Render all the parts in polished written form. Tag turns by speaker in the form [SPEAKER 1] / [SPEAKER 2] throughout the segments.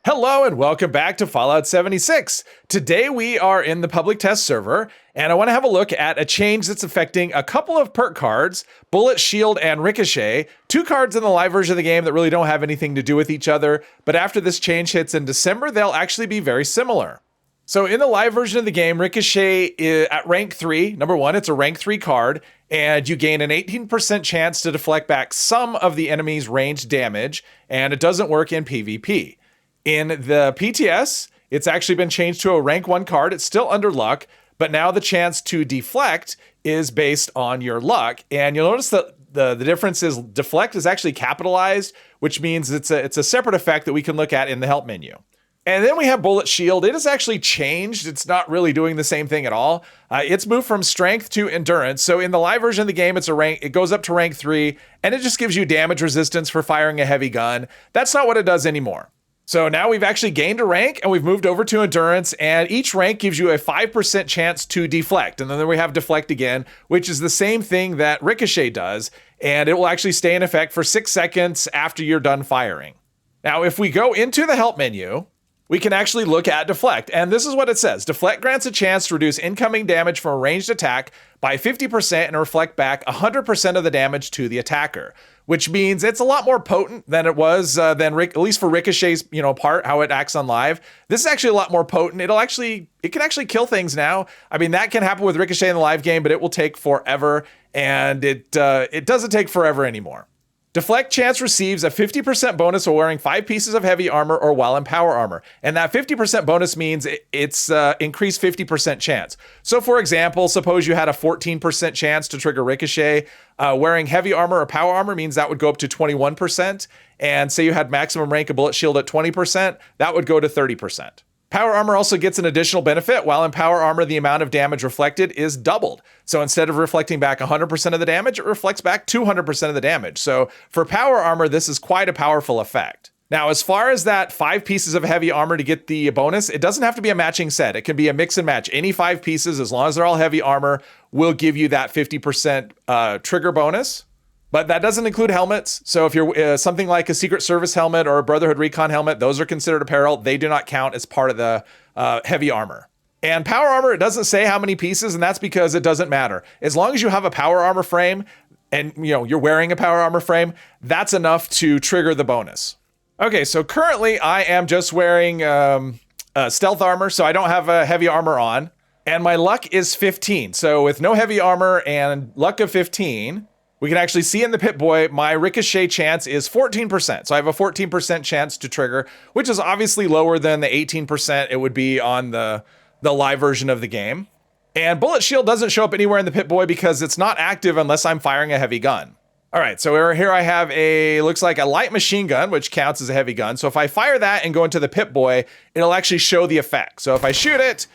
[SPEAKER 1] Hello and welcome back to Fallout 76. Today we are in the public test server, and I want to have a look at a change that's affecting a couple of perk cards, Bullet Shield and Ricochet, two cards in the live version of the game that really don't have anything to do with each other, but after this change hits in December, they'll actually be very similar. So in the live version of the game, Ricochet is at rank 3. Number one, it's a rank 3 card, and you gain an 18% chance to deflect back some of the enemy's ranged damage, and it doesn't work in PvP. In the PTS, it's actually been changed to a rank 1 card. It's still under luck, but now the chance to deflect is based on your luck. And you'll notice that the difference is deflect is actually capitalized, which means it's a separate effect that we can look at in the help menu. And then we have Bullet Shield. It has actually changed. It's not really doing the same thing at all. It's moved from strength to endurance. So in the live version of the game, it goes up to rank 3, and it just gives you damage resistance for firing a heavy gun. That's not what it does anymore. So now we've actually gained a rank and we've moved over to endurance, and each rank gives you a 5% chance to deflect. And then we have deflect again, which is the same thing that Ricochet does, and it will actually stay in effect for 6 seconds after you're done firing. Now, if we go into the help menu, we can actually look at deflect, and this is what it says. Deflect grants a chance to reduce incoming damage from a ranged attack by 50% and reflect back 100% of the damage to the attacker, which means it's a lot more potent than it was at least for Ricochet's part, how it acts on live. This is actually a lot more potent. It can actually kill things now. I mean, that can happen with Ricochet in the live game, but it will take forever, and it doesn't take forever anymore. Deflect chance receives a 50% bonus while wearing 5 pieces of heavy armor or while in power armor. And that 50% bonus means it's increased 50% chance. So for example, suppose you had a 14% chance to trigger Ricochet. Wearing heavy armor or power armor means that would go up to 21%. And say you had maximum rank of Bullet Shield at 20%, that would go to 30%. Power armor also gets an additional benefit. While in power armor, the amount of damage reflected is doubled. So instead of reflecting back 100% of the damage, it reflects back 200% of the damage. So for power armor, this is quite a powerful effect. Now, as far as that 5 pieces of heavy armor to get the bonus, it doesn't have to be a matching set. It can be a mix and match. Any 5 pieces, as long as they're all heavy armor, will give you that 50% trigger bonus. But that doesn't include helmets. So if you're something like a Secret Service helmet or a Brotherhood Recon helmet, those are considered apparel. They do not count as part of the heavy armor. And power armor, it doesn't say how many pieces, and that's because it doesn't matter. As long as you have a power armor frame and you're wearing a power armor frame, that's enough to trigger the bonus. Okay, so currently I am just wearing stealth armor, so I don't have a heavy armor on. And my luck is 15. So with no heavy armor and luck of 15... we can actually see in the Pip-Boy, my Ricochet chance is 14%. So I have a 14% chance to trigger, which is obviously lower than the 18% it would be on the live version of the game. And Bullet Shield doesn't show up anywhere in the Pip-Boy because it's not active unless I'm firing a heavy gun. All right, so here I have looks like a light machine gun, which counts as a heavy gun. So if I fire that and go into the Pip-Boy, it'll actually show the effect. So if I shoot it,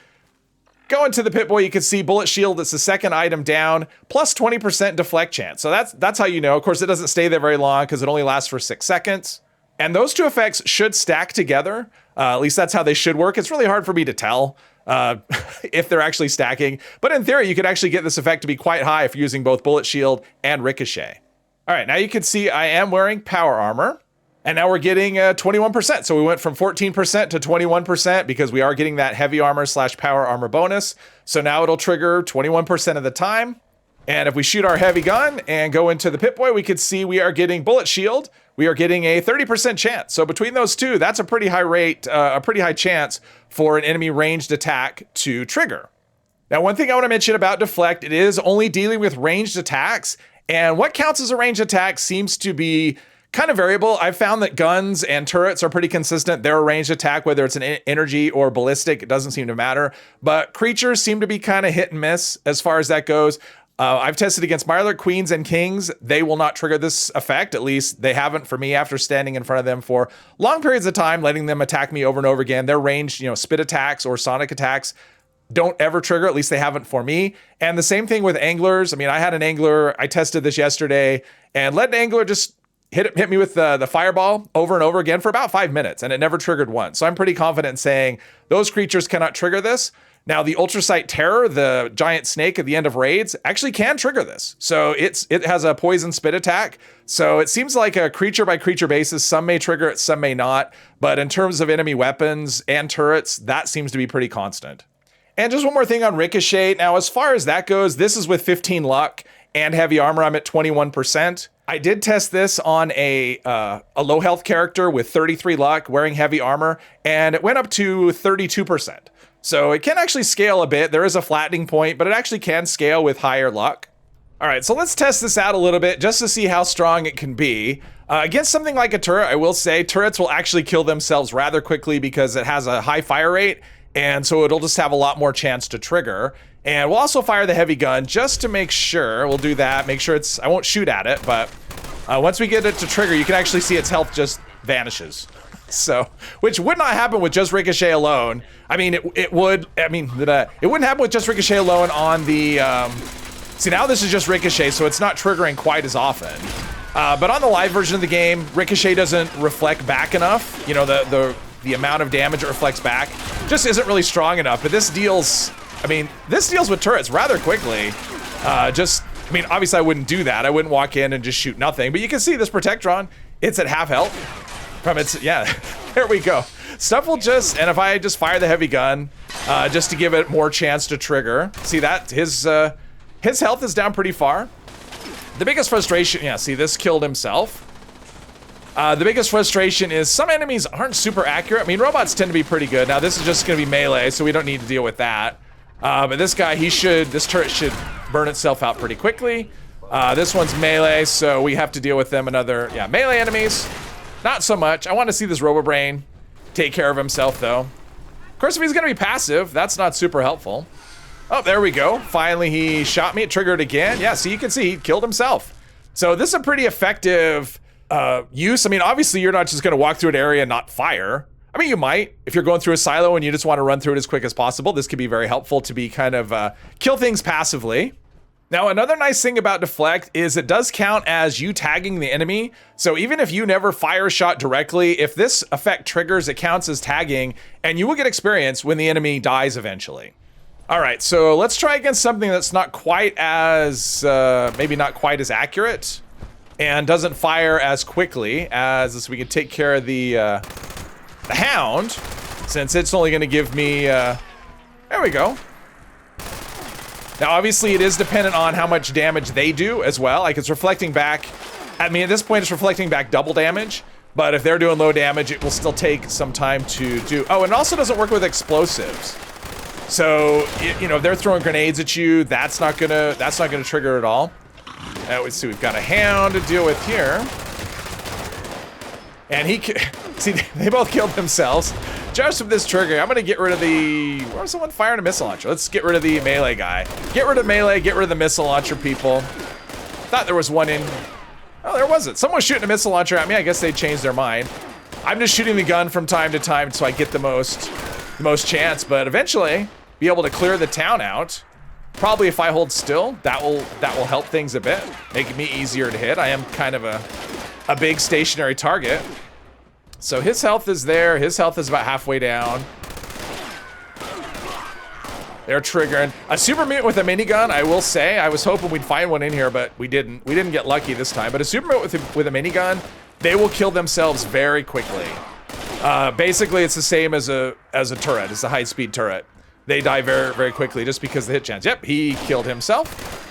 [SPEAKER 1] go into the Pip-Boy, you can see Bullet Shield, it's the second item down, plus 20% deflect chance. So that's how you know. Of course, it doesn't stay there very long because it only lasts for 6 seconds. And those two effects should stack together. At least that's how they should work. It's really hard for me to tell if they're actually stacking. But in theory, you could actually get this effect to be quite high if you're using both Bullet Shield and Ricochet. All right, now you can see I am wearing power armor. And now we're getting 21%. So we went from 14% to 21% because we are getting that heavy armor / power armor bonus. So now it'll trigger 21% of the time. And if we shoot our heavy gun and go into the Pip-Boy, we could see we are getting Bullet Shield. We are getting a 30% chance. So between those two, that's a pretty high rate, a pretty high chance for an enemy ranged attack to trigger. Now, one thing I want to mention about Deflect, it is only dealing with ranged attacks. And what counts as a ranged attack seems to be kind of variable. I've found that guns and turrets are pretty consistent. They're a ranged attack, whether it's an energy or ballistic, it doesn't seem to matter. But creatures seem to be kind of hit and miss as far as that goes. I've tested against Mirelurk Queens and Kings. They will not trigger this effect. At least they haven't for me after standing in front of them for long periods of time, letting them attack me over and over again. Their ranged, spit attacks or sonic attacks don't ever trigger. At least they haven't for me. And the same thing with anglers. I mean, I had an angler, I tested this yesterday, and let an angler just hit me with the fireball over and over again for about 5 minutes, and it never triggered once. So I'm pretty confident in saying those creatures cannot trigger this. Now, the Ultrasight Terror, the giant snake at the end of raids, actually can trigger this. So it has a poison spit attack. So it seems like a creature by creature basis. Some may trigger it, some may not. But in terms of enemy weapons and turrets, that seems to be pretty constant. And just one more thing on Ricochet. Now, as far as that goes, this is with 15 luck and heavy armor. I'm at 21%. I did test this on a low health character with 33 luck wearing heavy armor, and it went up to 32%. So it can actually scale a bit. There is a flattening point, but it actually can scale with higher luck. All right, so let's test this out a little bit just to see how strong it can be. Against something like a turret, I will say turrets will actually kill themselves rather quickly because it has a high fire rate, and so it'll just have a lot more chance to trigger. And we'll also fire the heavy gun just to make sure. We'll do that, make sure I won't shoot at it, but once we get it to trigger, you can actually see its health just vanishes. So, which would not happen with just Ricochet alone. I mean, it would, it wouldn't happen with just Ricochet alone on the, see now this is just Ricochet, so it's not triggering quite as often. But on the live version of the game, Ricochet doesn't reflect back enough. You know, the amount of damage it reflects back just isn't really strong enough. But this deals with turrets rather quickly. Obviously I wouldn't do that. I wouldn't walk in and just shoot nothing. But you can see this Protectron, it's at half health. From its, yeah, there we go. Stuff will just, and if I just fire the heavy gun, just to give it more chance to trigger. See that, his health is down pretty far. The biggest frustration, yeah, see this killed himself. The biggest frustration is some enemies aren't super accurate. I mean, robots tend to be pretty good. Now this is just gonna be melee, so we don't need to deal with that. But this guy, this turret should burn itself out pretty quickly. This one's melee, so we have to deal with them another, yeah, melee enemies. Not so much. I want to see this RoboBrain take care of himself, though. Of course, if he's going to be passive, that's not super helpful. Oh, there we go. Finally, he shot me. It triggered again. Yeah, so you can see he killed himself. So this is a pretty effective use. I mean, obviously, you're not just going to walk through an area and not fire. I mean, you might. If you're going through a silo and you just want to run through it as quick as possible, this could be very helpful to be kind of kill things passively. Now, another nice thing about Deflect is it does count as you tagging the enemy. So even if you never fire a shot directly, if this effect triggers, it counts as tagging, and you will get experience when the enemy dies eventually. All right, so let's try against something that's not quite as, maybe not quite as accurate, and doesn't fire as quickly as this. We can take care of the Hound, since it's only gonna give me, there we go. Now, obviously, it is dependent on how much damage they do as well. Like, it's reflecting back. I mean, at this point, it's reflecting back double damage. But if they're doing low damage, it will still take some time to do. Oh, and it also doesn't work with explosives. So, you know, if they're throwing grenades at you, that's not gonna trigger at all. Let's see, we've got a Hound to deal with here. And see, they both killed themselves. Just with this trigger, I'm gonna get rid of the, where's someone firing a missile launcher? Let's get rid of the melee guy. Get rid of melee, get rid of the missile launcher people. Thought there was one in, oh, there wasn't. Someone was shooting a missile launcher at me. I guess they changed their mind. I'm just shooting the gun from time to time so I get the most chance, but eventually be able to clear the town out. Probably if I hold still, that will help things a bit, make me easier to hit. I am kind of a big stationary target. So his health is there. His health is about halfway down. They're triggering. A super mutant with a minigun, I will say. I was hoping we'd find one in here, but we didn't. We didn't get lucky this time. But a super mutant with a minigun, they will kill themselves very quickly. Basically, it's the same as a turret. It's a high-speed turret. They die very, very quickly just because of the hit chance. Yep, he killed himself.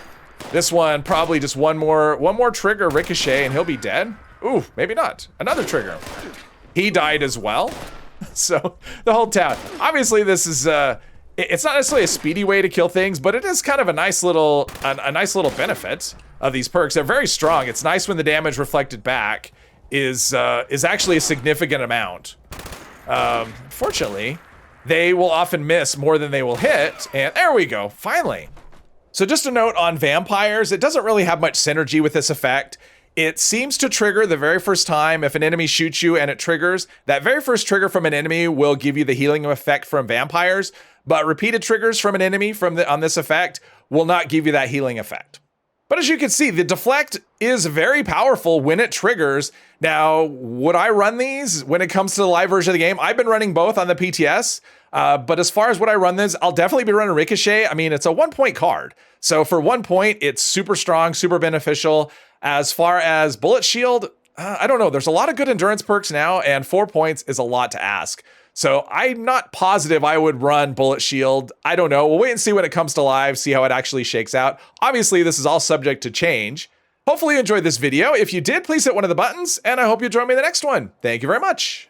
[SPEAKER 1] This one, probably just one more trigger Ricochet, and he'll be dead. Ooh, maybe not. Another trigger. He died as well. So the whole town. Obviously, this is it's not necessarily a speedy way to kill things, but it is kind of a nice little benefit of these perks. They're very strong. It's nice when the damage reflected back is actually a significant amount. Fortunately, they will often miss more than they will hit, and there we go. Finally. So just a note on vampires, it doesn't really have much synergy with this effect. It seems to trigger the very first time. If an enemy shoots you and it triggers, that very first trigger from an enemy will give you the healing effect from vampires, but repeated triggers from an enemy on this effect will not give you that healing effect. But as you can see, the Deflect is very powerful when it triggers. Now, would I run these when it comes to the live version of the game? I've been running both on the PTS, but as far as what I run this, I'll definitely be running Ricochet. I mean, it's a 1-point card. So for 1 point, it's super strong, super beneficial. As far as Bullet Shield, I don't know. There's a lot of good endurance perks now, and 4 points is a lot to ask. So I'm not positive I would run Bullet Shield. I don't know. We'll wait and see when it comes to live, see how it actually shakes out. Obviously, this is all subject to change. Hopefully you enjoyed this video. If you did, please hit one of the buttons, and I hope you join me in the next one. Thank you very much.